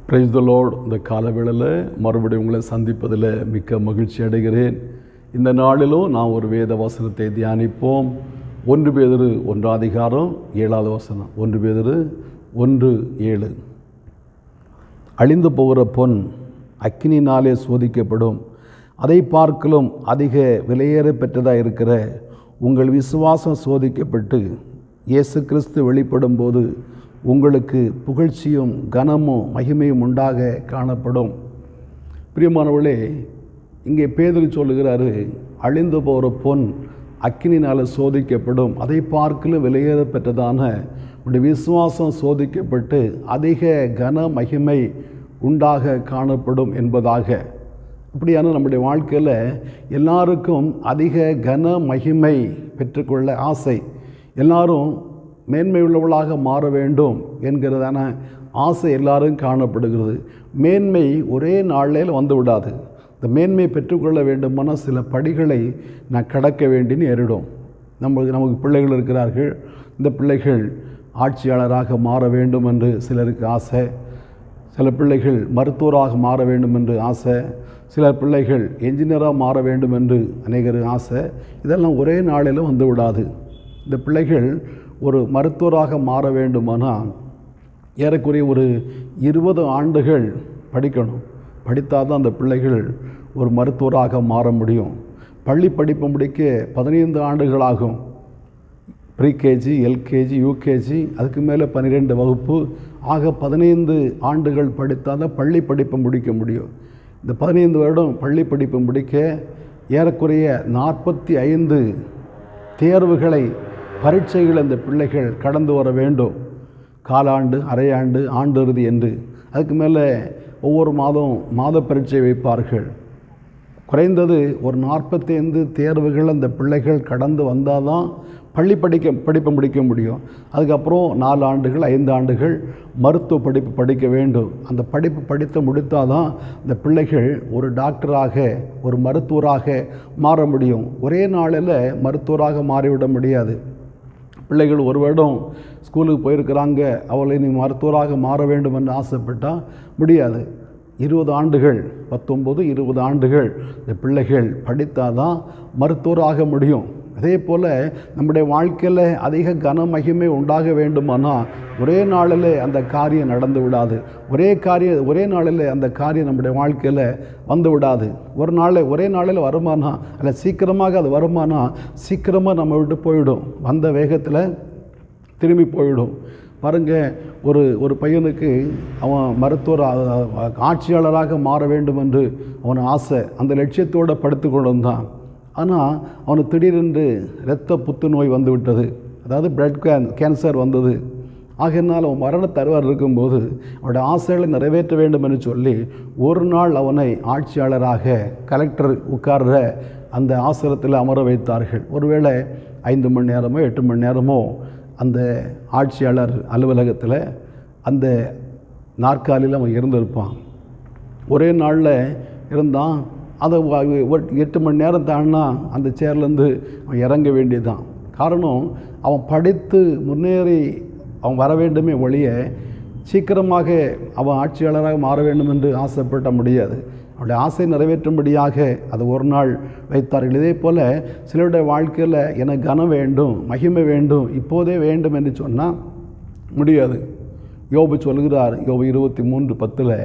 Praise the Lord. இந்த காலவேளையில் மறுபடியும் உங்களை சந்திப்பதில் மிக்க மகிழ்ச்சி அடைகிறேன். இந்த நாளிலும் நான் ஒரு வேத வசனத்தை தியானிப்போம். 1 பேதுரு 1:7 1 பேதுரு 1:7. அழிந்து போகிற பொன் அக்கினினாலே சோதிக்கப்படும், அதை பார்க்கலும் அதிக விலையேற பெற்றதாக இருக்கிற உங்கள் விசுவாசம் சோதிக்கப்பட்டு இயேசு கிறிஸ்து வெளிப்படும் போது உங்களுக்கு புகழ்ச்சியும் கனமும் மகிமையும் உண்டாக காணப்படும். பிரியமானவர்களே, இங்கே பேதுரு சொல்லுகிறாரு, அழிந்து போகிற பொன் அக்கினினால் சோதிக்கப்படும், அதை பார்க்கலும் விலையேற பெற்றதான உடைய விசுவாசம் சோதிக்கப்பட்டு அதிக கன மகிமை உண்டாக காணப்படும் என்பதாக. இப்படியான நம்முடைய வாழ்க்கையில் எல்லாருக்கும் அதிக கன மகிமை பெற்றுக்கொள்ள ஆசை. எல்லாரும் மேன்மை உள்ளவளாக மாற வேண்டும் என்கிறதான ஆசை எல்லாரும் காணப்படுகிறது. மேன்மை ஒரே நாளில் வந்து விடாது. இந்த மேன்மையை பெற்றுக்கொள்ள வேண்டுமானால் சில படிகளை நான் கடக்க வேண்டி நேரிடும். நமக்கு பிள்ளைகள் இருக்கிறார்கள். இந்த பிள்ளைகள் ஆட்சியாளராக மாற வேண்டும் என்று சிலருக்கு ஆசை. சில பிள்ளைகள் மருத்துவராக மாற வேண்டும் என்று ஆசை. சில பிள்ளைகள் என்ஜினியராக மாற வேண்டும் என்று அநேகருக்கு ஆசை. இதெல்லாம் ஒரே நாளில் வந்து விடாது. இந்த பிள்ளைகள் ஒரு மருத்துவராக மாற வேண்டுமானால் ஏறக்குறைய ஒரு 20 ஆண்டுகள் படிக்கணும். படித்தால் தான் அந்த பிள்ளைகள் ஒரு மருத்துவராக மாற முடியும். பள்ளி படிப்பு முடிக்க 15 ஆண்டுகள் ஆகும். ப்ரீகேஜி, எல்கேஜி, யூகேஜி, அதுக்கு மேலே 12 வகுப்பு ஆக 15 ஆண்டுகள் படித்தால் தான் பள்ளி படிப்பை முடிக்க முடியும். இந்த 15 வருடம் பள்ளி படிப்பு முடிக்க ஏறக்குறைய 45 தேர்வுகளை, பரீட்சைகள் அந்த பிள்ளைகள் கடந்து வர வேண்டும். காலாண்டு, அரையாண்டு, ஆண்டு இறுதி என்று. அதுக்கு மேலே ஒவ்வொரு மாத பரீட்சை வைப்பார்கள். குறைந்தது ஒரு 45 தேர்வுகள் அந்த பிள்ளைகள் கடந்து வந்தால் தான் பள்ளி படிப்பை முடிக்க முடியும். அதுக்கப்புறம் 4 ஆண்டுகள் 5 ஆண்டுகள் மருத்துவ படிப்பு படிக்க வேண்டும். அந்த படிப்பு படித்து முடித்தால் தான் இந்த பிள்ளைகள் ஒரு டாக்டராக, ஒரு மருத்துவராக மாற முடியும். ஒரே நாளில் மருத்துவராக மாறிவிட முடியாது. பிள்ளைகள் ஒரு வருடம் ஸ்கூலுக்கு போயிருக்கிறாங்க, அவளை நீ மருத்துவராக மாற வேண்டும் என்று ஆசைப்பட்டால் முடியாது. 20 ஆண்டுகள், 19, 20 ஆண்டுகள் இந்த பிள்ளைகள் படித்தால் தான் மருத்துவராக முடியும். அதே போல் நம்முடைய வாழ்க்கையில் அதிக கன மகிமை உண்டாக வேண்டுமானால் ஒரே நாளில் அந்த காரியம் நடந்து விடாது. ஒரே நாளில் அந்த காரியம் நம்முடைய வாழ்க்கையில் வந்து விடாது. ஒரே நாளில் வருமானா அல்ல சீக்கிரமாக அது வருமானா சீக்கிரமாக நம்ம விட்டு போயிடும். வந்த வேகத்தில் திரும்பி போயிடும். பாருங்கள், ஒரு பையனுக்கு அவன் மருத்துவர் ஆட்சியாளராக மாற வேண்டும் என்று அவன் ஆசை, அந்த லட்சியத்தோடு படுத்து கொண்டு வந்தான். ஆனால் அவனுக்கு திடீரென்று இரத்த புற்றுநோய் வந்து விட்டது. அதாவது பிளட் கேன்சர் வந்தது. ஆகையினால் அவன் மரண தருவார் இருக்கும்போது அவனுடைய ஆசைகளை நிறைவேற்ற வேண்டும் என்று சொல்லி ஒரு நாள் அவனை ஆட்சியாளராக, கலெக்டர் உட்கார்ற அந்த ஆசிரத்தில் அமர வைத்தார்கள். ஒருவேளை 5 மணி நேரமோ 8 மணி நேரமோ அந்த ஆட்சியாளர் அலுவலகத்தில் அந்த நாற்காலியில் அவன் இருந்திருப்பான். ஒரே நாளில் இருந்தான். அதை 8 மணி நேரம் தாண்டினா அந்த சேர்லேருந்து அவன் இறங்க வேண்டியதுதான். காரணம், அவன் படித்து முன்னேறி அவன் வர வேண்டுமே ஒழிய சீக்கிரமாக அவன் ஆட்சியாளராக மாற வேண்டும் என்று ஆசைப்பட முடியாது. அவனுடைய ஆசை நிறைவேற்றும்படியாக அது ஒரு நாள் வைத்தார்கள். இதே போல் சிலருடைய வாழ்க்கையில் எனக்கு கனம் வேண்டும், மகிமை வேண்டும், இப்போதே வேண்டும் என்று சொன்னால் முடியாது. யோபு சொல்கிறார், யோபு 23:10,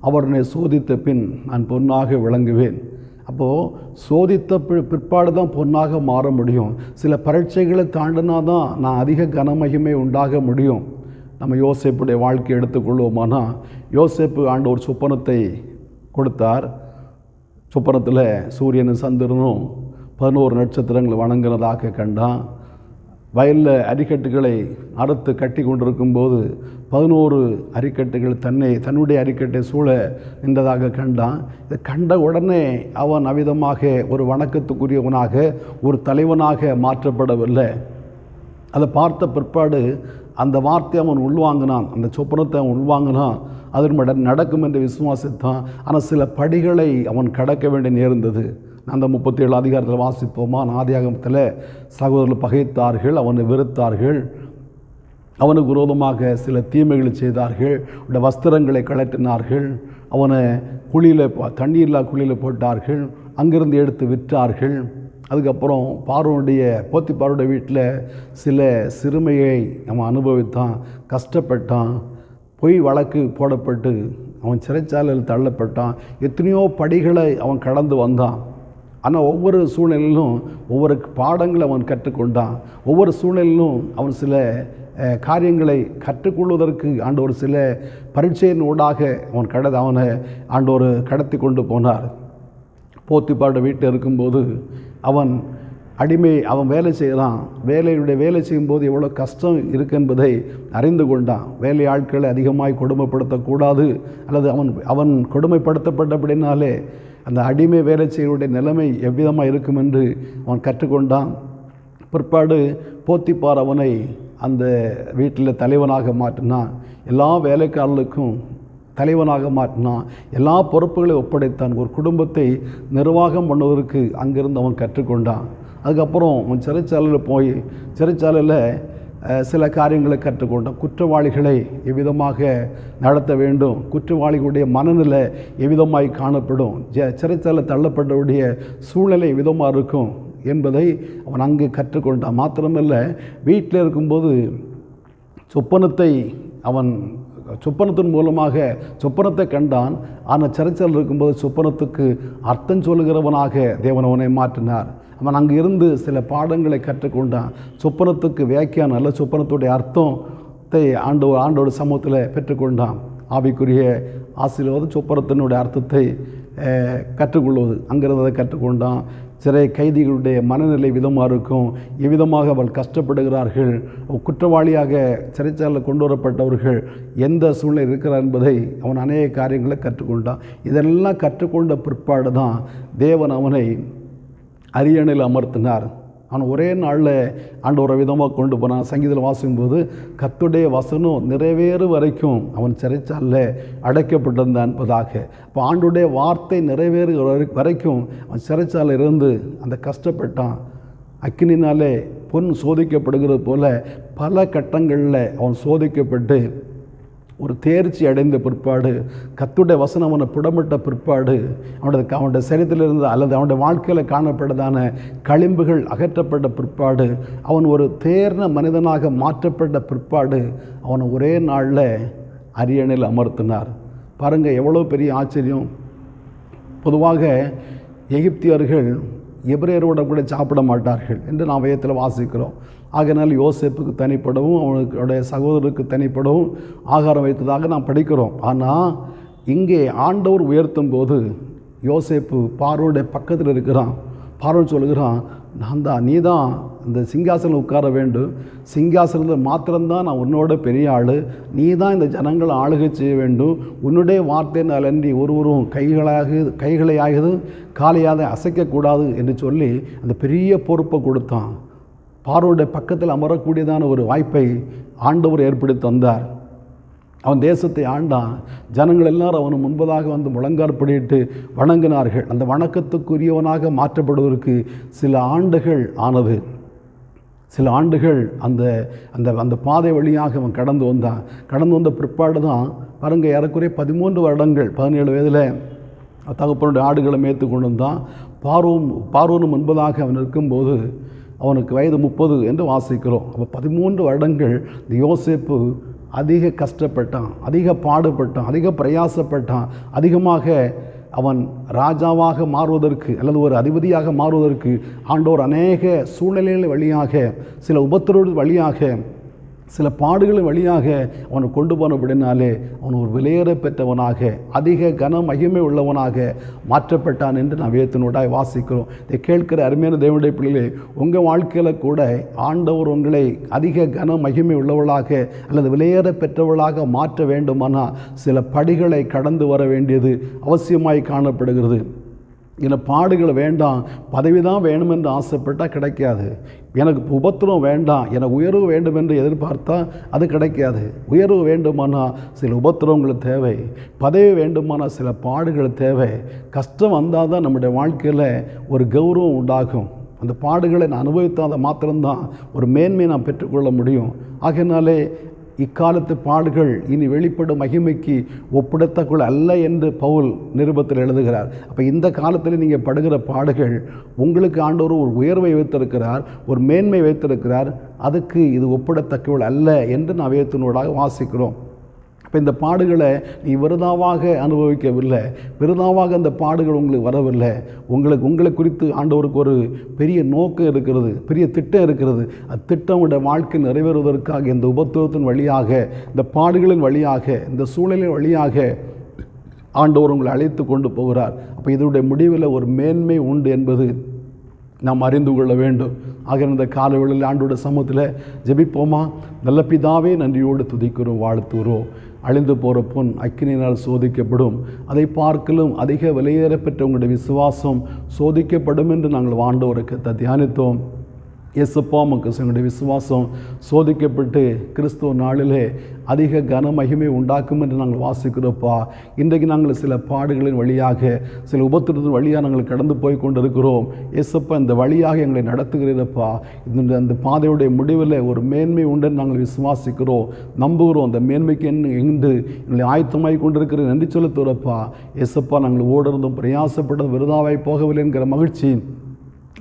அவனை சோதித்த பின் நான் பொன்னாக விளங்குவேன். அப்போது சோதித்த பிற்பாடு தான் பொன்னாக மாற முடியும். சில பரீட்சைகளை தாண்டினா தான் நான் அதிக கனமகிமை உண்டாக முடியும். நம்ம யோசேப்புடைய வாழ்க்கையை எடுத்துக்கொள்வோமானா, யோசேப்பு ஆண்டவர் சொப்பனத்தை கொடுத்தார். சொப்பனத்தில் சூரியனும் சந்திரனும் 11 நட்சத்திரங்கள் வணங்குறதாக கண்டான். வயலில் அரிக்கட்டுகளை அறுத்து கட்டி கொண்டிருக்கும்போது 11 அரிக்கட்டுகள் தன்னுடைய அரிக்கட்டை சூழ நின்றதாக கண்டான். இதை கண்ட உடனே அவன் அவ்விதமாக ஒரு வணக்கத்துக்குரியவனாக, ஒரு தலைவனாக மாற்றப்படவில்லை. அதை பார்த்த பிற்பாடு அந்த வார்த்தையை அவன் உள்வாங்கினான், அந்த சொப்பனத்தை அவன் உள்வாங்கினான். அதன் நடக்கும் என்று விசுவாசித்தான். ஆனால் சில படிகளை அவன் கடக்க வேண்டி நேர்ந்தது. அந்த 37 அதிகாரத்தில் வாசிப்போமா, ஆதியாகமத்தில் சகோதரர்கள் பகைத்தார்கள், அவனை வெறுத்தார்கள். அவனுக்கு விரோதமாக சில தீமைகளை செய்தார்கள். அவனுடைய வஸ்திரங்களை கழற்றினார்கள். அவனை தண்ணீரில்லா குழியில் போட்டார்கள். அங்கிருந்து எடுத்து விற்றார்கள். அதுக்கப்புறம் போத்திபாருடைய வீட்டில் சில சிறுமையை அவன் அனுபவித்தான், கஷ்டப்பட்டான். பொய் வழக்கு போடப்பட்டு அவன் சிறைச்சாலையில் தள்ளப்பட்டான். எத்தனையோ படிகளை அவன் கடந்து வந்தான். ஆனால் ஒவ்வொரு சூழ்நிலையிலும் ஒவ்வொரு பாடங்களை அவன் கற்றுக்கொண்டான். ஒவ்வொரு சூழ்நிலையிலும் அவன் சில காரியங்களை கற்றுக்கொள்வதற்கு ஆண்டவர் சில பரீட்சையின் ஊடாக அவனை ஆண்டவர் கடத்தி கொண்டு போனார். போத்திபாருடைய வீட்டில் இருக்கும்போது அவன் வேலை செய்கிறான். வேலை செய்யும்போது எவ்வளோ கஷ்டம் இருக்கு என்பதை அறிந்து கொண்டான். வேலை ஆட்களை அதிகமாய் கொடுமைப்படுத்தக்கூடாது, அல்லது அவன் கொடுமைப்படுத்தப்பட்டபடினாலே அந்த அடிமை வேலை செய்வருடைய நிலைமை எவ்விதமாக இருக்கும் என்று அவன் கற்றுக்கொண்டான். பிற்பாடு போத்திபார் அவனை அந்த வீட்டில் தலைவனாக மாற்றினான். எல்லா வேலைக்காரர்களுக்கும் தலைவனாக மாற்றினான். எல்லா பொறுப்புகளையும் ஒப்படைத்தான். ஒரு குடும்பத்தை நிர்வாகம் பண்ணுவதற்கு அங்கிருந்து அவன் கற்றுக்கொண்டான். அதுக்கப்புறம் அவன் சிறைச்சாலையில் சில காரியங்களை கற்றுக்கொண்டான். குற்றவாளிகளை எவ்விதமாக நடத்த வேண்டும், குற்றவாளிகளுடைய மனநிலை எவ்விதமாய் காணப்படும், சிறைச்சாலை தள்ளப்பட்டவுடைய சூழ்நிலை எவ்விதமாக இருக்கும் என்பதை அவன் அங்கு கற்றுக்கொண்டான். மாத்திரமல்ல, வீட்டில் இருக்கும்போது சொப்பனத்தின் மூலமாக சொப்பனத்தை கண்டான். ஆனால் சிறைச்சாலையில் இருக்கும்போது சொப்பனத்துக்கு அர்த்தம் சொல்லுகிறவனாக தேவன் அவனை மாற்றினார். அவன் அங்கு இருந்து சில பாடங்களை கற்றுக்கொண்டான். சொப்பனத்துக்கு வியாக்கியானம் அல்ல, சொப்பனத்துடைய அர்த்தத்தை ஆண்டோட சமூகத்தில் பெற்றுக்கொண்டான். ஆவிக்குரிய ஆசீர்வாதம் சொப்பனத்தினுடைய அர்த்தத்தை கற்றுக்கொள்வது, அங்கிருந்து அதை கற்றுக்கொண்டான். சிறை கைதிகளுடைய மனநிலை விதமாக இருக்கும், எவ்விதமாக அவள் கஷ்டப்படுகிறார்கள், குற்றவாளியாக சிறைச்சாலையில் கொண்டு வரப்பட்டவர்கள் எந்த சூழ்நிலை இருக்கிறார் என்பதை அவன் அநேக காரியங்களை கற்றுக்கொண்டான். இதெல்லாம் கற்றுக்கொண்ட பிற்பாடு தான் தேவன் அவனை அரியணையில் அமர்த்தினார். அவன் ஒரே நாளில் ஆண்டவரை விதமாக கொண்டு போனான். சங்கீதத்தில் வாசிக்கும்போது கர்த்தருடைய வசனம் நிறைவேறு வரைக்கும் அவன் சிறைச்சாலையில் அடைக்கப்பட்டிருந்தான் என்பதாக. இப்போ ஆண்டவருடைய வார்த்தை நிறைவேறு வரைக்கும் அவன் சிறைச்சாலையில் இருந்து அந்த கஷ்டப்பட்டான். அக்கினினாலே பொன் சோதிக்கப்படுகிறது போல பல கட்டங்களில் அவன் சோதிக்கப்பட்டு ஒரு தேர்ச்சி அடைந்த பிற்பாடு, கர்த்தருடைய வசனம் அவனை புடமிட்ட பிற்பாடு, அவனுடைய சரீரத்திலிருந்து அல்லது அவனுடைய வாழ்க்கையில் காணப்பட்டதான களிம்புகள் அகற்றப்பட்ட பிற்பாடு, அவன் ஒரு தேர்ந்த மனிதனாக மாற்றப்பட்ட பிற்பாடு அவனை ஒரே நாளில் அரியணையில் அமர்த்தினார். பாருங்கள், எவ்வளோ பெரிய ஆச்சரியம். பொதுவாக எகிப்தியர்கள் எபிரேயரோட கூட சாப்பிட மாட்டார்கள் என்று நாம் வேதத்தில் வாசிக்கிறோம். ஆகையினால் யோசேப்புக்கு தனிப்படவும் அவனுடைய சகோதரருக்கு தனிப்படவும் ஆகாரம் வைத்ததாக நாம் படிக்கிறோம். ஆனால் இங்கே ஆண்டவர் உயர்த்தும் போது யோசேப்பு பார்வோனுடைய பக்கத்தில் இருக்கிறான். பார்வோன் சொல்லுகிறான், நீ தான் இந்த சிங்காசனம் உட்கார வேண்டும், சிங்காசனத்தில் மாத்திரம்தான் நான் உன்னோட பெரிய ஆள், நீ தான் இந்த ஜனங்களை ஆளுகை செய்ய வேண்டும், உன்னுடைய வார்த்தையினால் அன்றி ஒருவரும் கைகளையாவது காலையாக அசைக்கக்கூடாது என்று சொல்லி அந்த பெரிய பொறுப்பை கொடுத்தான். பார்வோனுடைய பக்கத்தில் அமரக்கூடியதான ஒரு வாய்ப்பை ஆண்டவர் ஏற்படுத்தி தந்தார். அவன் தேசத்தை ஆண்டான். ஜனங்கள் எல்லாரும் அவனு முன்பதாக வந்து முழங்காற்படியிட்டு வணங்கினார்கள். அந்த வணக்கத்துக்குரியவனாக மாற்றப்படுவதற்கு சில ஆண்டுகள் ஆனது. சில ஆண்டுகள் அந்த அந்த அந்த பாதை வழியாக அவன் கடந்து வந்த பிற்பாடு தான் பாருங்க, ஏறக்குறைய 13 வருடங்கள் 17 வயதில் தகப்பனுடைய ஆடுகளை மேய்த்து கொண்டு வந்தான். பார்வோனும் முன்பதாக அவன் இருக்கும்போது அவனுக்கு வயது 30 என்று வாசிக்கிறோம். அப்போ 13 வருடங்கள் இந்த யோசேப்பு அதிக கஷ்டப்பட்டான், அதிக பாடுபட்டான், அதிக பிரயாசப்பட்டான். அதிகமாக அவன் ராஜாவாக மாறுவதற்கு அல்லது ஒரு அதிபதியாக மாறுவதற்கு ஆண்டவர் அநேக சூழ்நிலைகள் வழியாக, சில உபத்திரவு வழியாக, சில பாடுகளின் வழியாக அவனை கொண்டு போனபடினாலே அவன் ஒரு விலையேற பெற்றவனாக, அதிக கன மகிமை உள்ளவனாக மாற்றப்பட்டான் என்று நாம் வேதத்தினூடாய் வாசிக்கிறோம். இதை கேட்கிற அருமையான தேவனுடைய பிள்ளைகளே, உங்கள் வாழ்க்கையில் கூட ஆண்டவர் உங்களை அதிக கன மகிமை உள்ளவளாக அல்லது விலையேற பெற்றவளாக மாற்ற வேண்டுமானால் சில படிகளை கடந்து வர வேண்டியது அவசியமாய் காணப்படுகிறது. இந்த பாடுகள் வேண்டாம், பதவி தான் வேணும் என்று ஆசைப்பட்டால் கிடைக்காது. எனக்கு உபத்திரம் வேண்டாம், எனக்கு உயர்வு வேண்டும் என்று எதிர்பார்த்தா அது கிடைக்காது. உயர்வு வேண்டுமானால் சில உபத்திரவங்கள் தேவை, பதவி வேண்டுமானால் சில பாடுகள் தேவை. கஷ்டம் வந்தால் தான் நம்முடைய வாழ்க்கையில் ஒரு கௌரவம் உண்டாகும். அந்த பாடுகளை நான் அனுபவித்தால் மாத்திரம்தான் ஒரு மேன்மையை நான் பெற்றுக்கொள்ள முடியும். ஆகையினாலே இக்காலத்து பாடுகள் இனி வெளிப்படும் மகிமைக்கு ஒப்பிடத்தக்குள் அல்ல என்று பவுல் நிருபத்தில் எழுதுகிறார். அப்போ இந்த காலத்தில் நீங்கள் படுகிற பாடுகள் உங்களுக்கு ஆண்டவர் ஒரு உயர்வை வைத்திருக்கிறார், ஒரு மேன்மை வைத்திருக்கிறார். அதுக்கு இது ஒப்பிடத்தக்கவள் அல்ல என்று நான் வேதத்தினூடாக வாசிக்கிறோம். இப்போ இந்த பாடுகளை நீ விருதாவாக அனுபவிக்கவில்லை, விருதாவாக அந்த பாடுகள் உங்களுக்கு வரவில்லை. உங்களை குறித்து ஆண்டவருக்கு ஒரு பெரிய நோக்கம் இருக்கிறது, பெரிய திட்டம் இருக்கிறது. அத்திட்டமுடைய வாழ்க்கை நிறைவேறுவதற்காக இந்த உபத்திரவத்தின் வழியாக, இந்த பாடுகளின் வழியாக, இந்த சூழலின் வழியாக ஆண்டவர் உங்களை அழைத்து கொண்டு போகிறார். அப்போ இதனுடைய முடிவில் ஒரு மேன்மை உண்டு என்பது நாம் அறிந்து கொள்ள வேண்டும். ஆக இந்த காலவெளியில் ஆண்டோட சமூகத்தில் ஜெபிப்போமா? நல்ல பிதாவே, நன்றியோடு துதிக்கிறோம், வாழ்த்துகிறோம். அழிந்து போகிற பொன் அக்கினியினால் சோதிக்கப்படும், அதை பார்க்கலும் அதிக விலையேறப்பெற்ற உங்களுடைய விசுவாசம் சோதிக்கப்படும் என்று நாங்கள் ஆண்டவருக்கு தியானித்தோம். இயேசுப்பா உமக்கு எங்களுடைய விசுவாசம் சோதிக்கப்பட்டு கிறிஸ்துவ நாளிலே அதிக கன மகிமை உண்டாக்கும் என்று நாங்கள் வாசிக்கிறோப்பா. இன்றைக்கு நாங்கள் சில பாடுகளின் வழியாக, சில உபத்திரத்தின் வழியாக நாங்கள் கடந்து போய் கொண்டிருக்கிறோம். இயேசுப்பா, இந்த வழியாக எங்களை நடத்துகிறீரப்பா. அந்த பாதையுடைய முடிவில் ஒரு மேன்மை உண்டுன்னு நாங்கள் விசுவாசிக்கிறோம், நம்புகிறோம். அந்த மேன்மைக்கு என்று எங்களை ஆயத்தமாகி கொண்டிருக்கிற நன்றி செலுத்துகிறப்பா. இயேசுப்பா, நாங்கள் ஓடிருந்தும் பிரயாசப்பட்டது விருதாவாய் போகவில்லை என்கிற மகிழ்ச்சி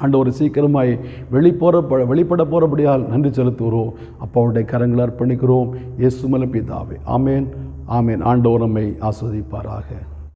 ஆண்டவர் சீக்கிரமாய் வெளிப்பட போகிறபடியால் நன்றி செலுத்துகிறோம். அப்பாவுடைய கரங்களை அர்ப்பணிக்கிறோம். இயேசு மேல் பிதாவே, ஆமேன், ஆமேன். ஆண்டவர் நம்மை ஆஸ்வதிப்பாராக.